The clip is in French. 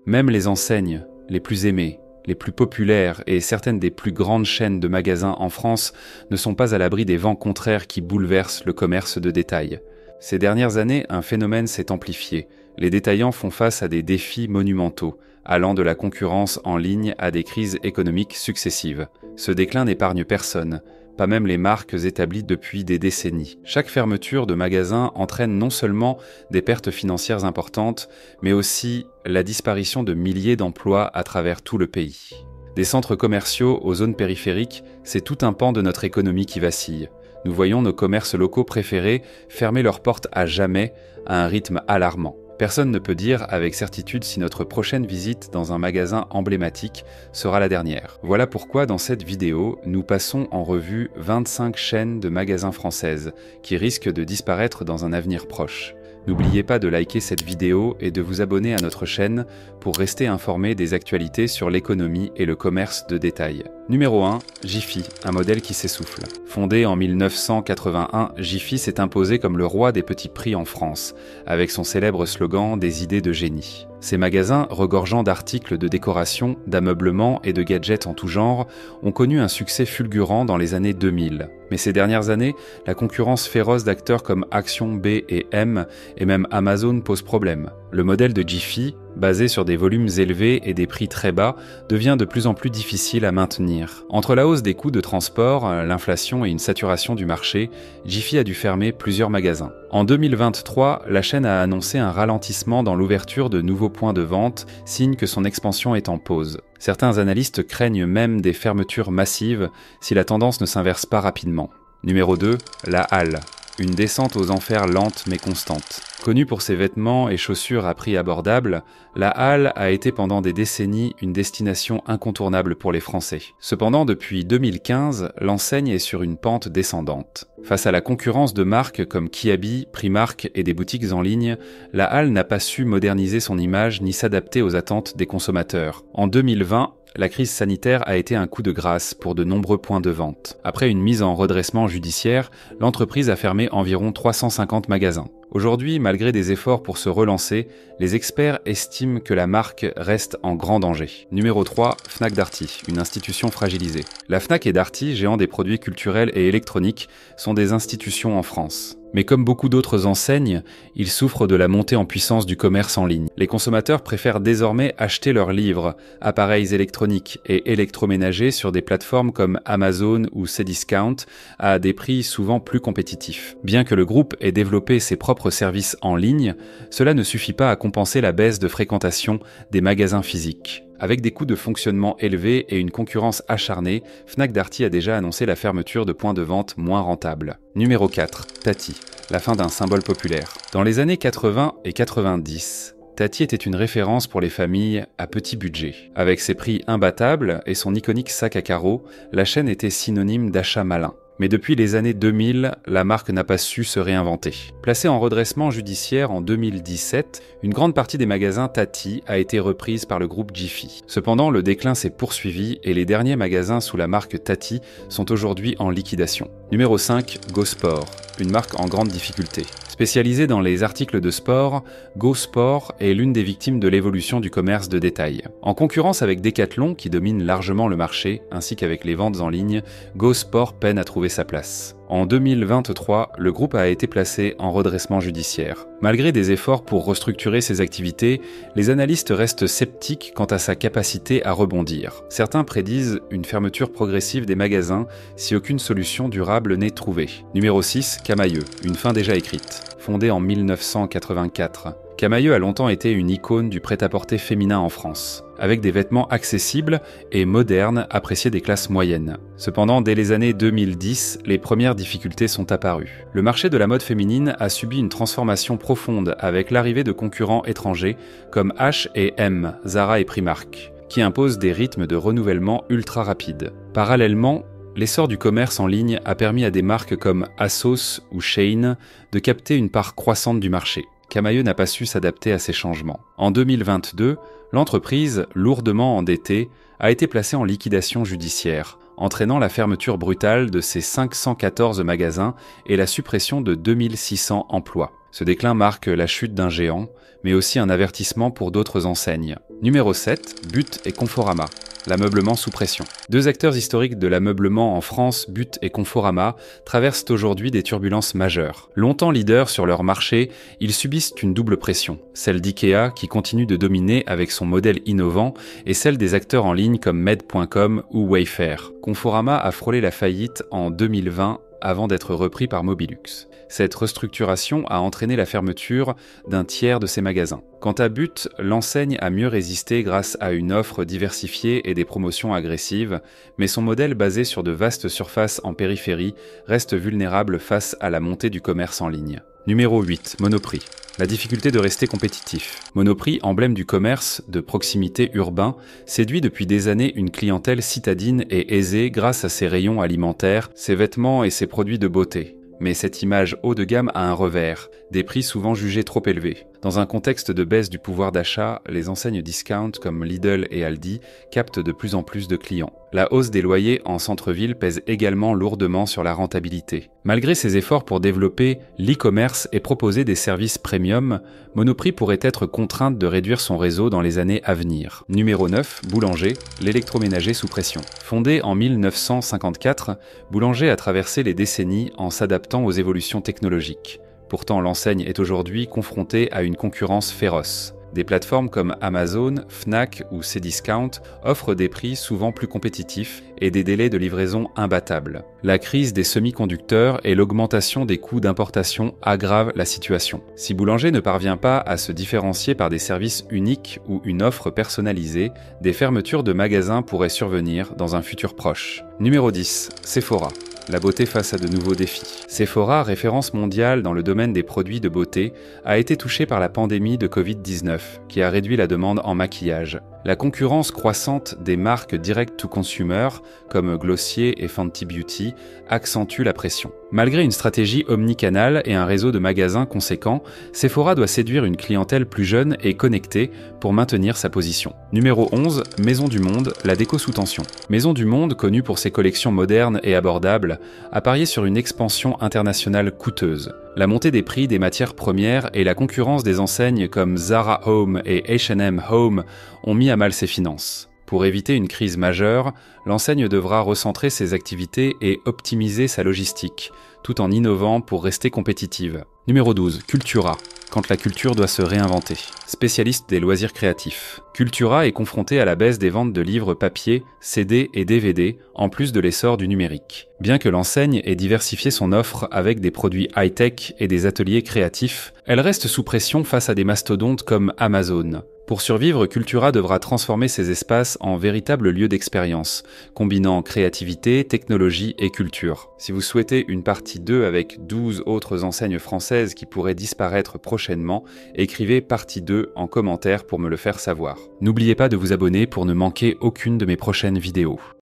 Même les enseignes, les plus aimées, les plus populaires et certaines des plus grandes chaînes de magasins en France ne sont pas à l'abri des vents contraires qui bouleversent le commerce de détail. Ces dernières années, un phénomène s'est amplifié. Les détaillants font face à des défis monumentaux, allant de la concurrence en ligne à des crises économiques successives. Ce déclin n'épargne personne, pas même les marques établies depuis des décennies. Chaque fermeture de magasin entraîne non seulement des pertes financières importantes, mais aussi la disparition de milliers d'emplois à travers tout le pays. Des centres commerciaux aux zones périphériques, c'est tout un pan de notre économie qui vacille. Nous voyons nos commerces locaux préférés fermer leurs portes à jamais à un rythme alarmant. Personne ne peut dire avec certitude si notre prochaine visite dans un magasin emblématique sera la dernière. Voilà pourquoi dans cette vidéo, nous passons en revue 25 chaînes de magasins françaises qui risquent de disparaître dans un avenir proche. N'oubliez pas de liker cette vidéo et de vous abonner à notre chaîne pour rester informé des actualités sur l'économie et le commerce de détail. Numéro 1, Jiffy, un modèle qui s'essouffle. Fondé en 1981, Jiffy s'est imposé comme le roi des petits prix en France, avec son célèbre slogan « Des idées de génie ». Ces magasins, regorgeant d'articles de décoration, d'ameublement et de gadgets en tout genre, ont connu un succès fulgurant dans les années 2000. Mais ces dernières années, la concurrence féroce d'acteurs comme Action, B et M, et même Amazon pose problème. Le modèle de Jiffy, basé sur des volumes élevés et des prix très bas, devient de plus en plus difficile à maintenir. Entre la hausse des coûts de transport, l'inflation et une saturation du marché, Jiffy a dû fermer plusieurs magasins. En 2023, la chaîne a annoncé un ralentissement dans l'ouverture de nouveaux points de vente, signe que son expansion est en pause. Certains analystes craignent même des fermetures massives si la tendance ne s'inverse pas rapidement. Numéro 2, la Halle. Une descente aux enfers lente mais constante. Connue pour ses vêtements et chaussures à prix abordables, la Halle a été pendant des décennies une destination incontournable pour les Français. Cependant, depuis 2015, l'enseigne est sur une pente descendante. Face à la concurrence de marques comme Kiabi, Primark et des boutiques en ligne, la Halle n'a pas su moderniser son image ni s'adapter aux attentes des consommateurs. En 2020, la crise sanitaire a été un coup de grâce pour de nombreux points de vente. Après une mise en redressement judiciaire, l'entreprise a fermé environ 350 magasins. Aujourd'hui, malgré des efforts pour se relancer, les experts estiment que la marque reste en grand danger. Numéro 3, Fnac Darty, une institution fragilisée. La Fnac et Darty, géants des produits culturels et électroniques, sont des institutions en France. Mais comme beaucoup d'autres enseignes, ils souffrent de la montée en puissance du commerce en ligne. Les consommateurs préfèrent désormais acheter leurs livres, appareils électroniques et électroménagers sur des plateformes comme Amazon ou Cdiscount à des prix souvent plus compétitifs. Bien que le groupe ait développé ses propres services en ligne, cela ne suffit pas à compenser la baisse de fréquentation des magasins physiques. Avec des coûts de fonctionnement élevés et une concurrence acharnée, Fnac Darty a déjà annoncé la fermeture de points de vente moins rentables. Numéro 4, Tati, la fin d'un symbole populaire. Dans les années 80 et 90, Tati était une référence pour les familles à petit budget. Avec ses prix imbattables et son iconique sac à carreaux, la chaîne était synonyme d'achat malin. Mais depuis les années 2000, la marque n'a pas su se réinventer. Placée en redressement judiciaire en 2017, une grande partie des magasins Tati a été reprise par le groupe Jiffy. Cependant, le déclin s'est poursuivi et les derniers magasins sous la marque Tati sont aujourd'hui en liquidation. Numéro 5, Go Sport, une marque en grande difficulté. Spécialisée dans les articles de sport, Go Sport est l'une des victimes de l'évolution du commerce de détail. En concurrence avec Decathlon, qui domine largement le marché, ainsi qu'avec les ventes en ligne, Go Sport peine à trouver sa place. En 2023, le groupe a été placé en redressement judiciaire. Malgré des efforts pour restructurer ses activités, les analystes restent sceptiques quant à sa capacité à rebondir. Certains prédisent une fermeture progressive des magasins si aucune solution durable n'est trouvée. Numéro 6, Camaïeu, une fin déjà écrite. Fondée en 1984, Camaïeu a longtemps été une icône du prêt-à-porter féminin en France, avec des vêtements accessibles et modernes appréciés des classes moyennes. Cependant, dès les années 2010, les premières difficultés sont apparues. Le marché de la mode féminine a subi une transformation profonde avec l'arrivée de concurrents étrangers comme H&M, Zara et Primark, qui imposent des rythmes de renouvellement ultra rapides. Parallèlement, l'essor du commerce en ligne a permis à des marques comme ASOS ou Shein de capter une part croissante du marché. Camaïeu n'a pas su s'adapter à ces changements. En 2022, l'entreprise, lourdement endettée, a été placée en liquidation judiciaire, entraînant la fermeture brutale de ses 514 magasins et la suppression de 2600 emplois. Ce déclin marque la chute d'un géant, mais aussi un avertissement pour d'autres enseignes. Numéro 7, But et Conforama. L'ameublement sous pression. Deux acteurs historiques de l'ameublement en France, But et Conforama, traversent aujourd'hui des turbulences majeures. Longtemps leaders sur leur marché, ils subissent une double pression, celle d'IKEA qui continue de dominer avec son modèle innovant et celle des acteurs en ligne comme Med.com ou Wayfair. Conforama a frôlé la faillite en 2020 avant d'être repris par Mobilux. Cette restructuration a entraîné la fermeture d'un tiers de ses magasins. Quant à But, l'enseigne a mieux résisté grâce à une offre diversifiée et des promotions agressives, mais son modèle basé sur de vastes surfaces en périphérie reste vulnérable face à la montée du commerce en ligne. Numéro 8, Monoprix. La difficulté de rester compétitif. Monoprix, emblème du commerce de proximité urbain, séduit depuis des années une clientèle citadine et aisée grâce à ses rayons alimentaires, ses vêtements et ses produits de beauté. Mais cette image haut de gamme a un revers, des prix souvent jugés trop élevés. Dans un contexte de baisse du pouvoir d'achat, les enseignes discount comme Lidl et Aldi captent de plus en plus de clients. La hausse des loyers en centre-ville pèse également lourdement sur la rentabilité. Malgré ses efforts pour développer l'e-commerce et proposer des services premium, Monoprix pourrait être contrainte de réduire son réseau dans les années à venir. Numéro 9, Boulanger, l'électroménager sous pression. Fondé en 1954, Boulanger a traversé les décennies en s'adaptant aux évolutions technologiques. Pourtant, l'enseigne est aujourd'hui confrontée à une concurrence féroce. Des plateformes comme Amazon, Fnac ou Cdiscount offrent des prix souvent plus compétitifs et des délais de livraison imbattables. La crise des semi-conducteurs et l'augmentation des coûts d'importation aggravent la situation. Si Boulanger ne parvient pas à se différencier par des services uniques ou une offre personnalisée, des fermetures de magasins pourraient survenir dans un futur proche. Numéro 10, Sephora. La beauté face à de nouveaux défis. Sephora, référence mondiale dans le domaine des produits de beauté, a été touchée par la pandémie de Covid-19, qui a réduit la demande en maquillage. La concurrence croissante des marques direct-to-consumer, comme Glossier et Fenty Beauty, accentue la pression. Malgré une stratégie omnicanale et un réseau de magasins conséquent, Sephora doit séduire une clientèle plus jeune et connectée pour maintenir sa position. Numéro 11, Maison du Monde, la déco sous tension. Maison du Monde, connue pour ses collections modernes et abordables, a parié sur une expansion internationale coûteuse. La montée des prix des matières premières et la concurrence des enseignes comme Zara Home et H&M Home ont mis à mal ses finances. Pour éviter une crise majeure, l'enseigne devra recentrer ses activités et optimiser sa logistique, tout en innovant pour rester compétitive. Numéro 12, Cultura. Quand la culture doit se réinventer. Spécialiste des loisirs créatifs. Cultura est confronté à la baisse des ventes de livres papier, CD et DVD, en plus de l'essor du numérique. Bien que l'enseigne ait diversifié son offre avec des produits high-tech et des ateliers créatifs, elle reste sous pression face à des mastodontes comme Amazon. Pour survivre, Cultura devra transformer ses espaces en véritables lieux d'expérience, combinant créativité, technologie et culture. Si vous souhaitez une partie 2 avec 12 autres enseignes françaises qui pourraient disparaître prochainement, écrivez partie 2 en commentaire pour me le faire savoir. N'oubliez pas de vous abonner pour ne manquer aucune de mes prochaines vidéos.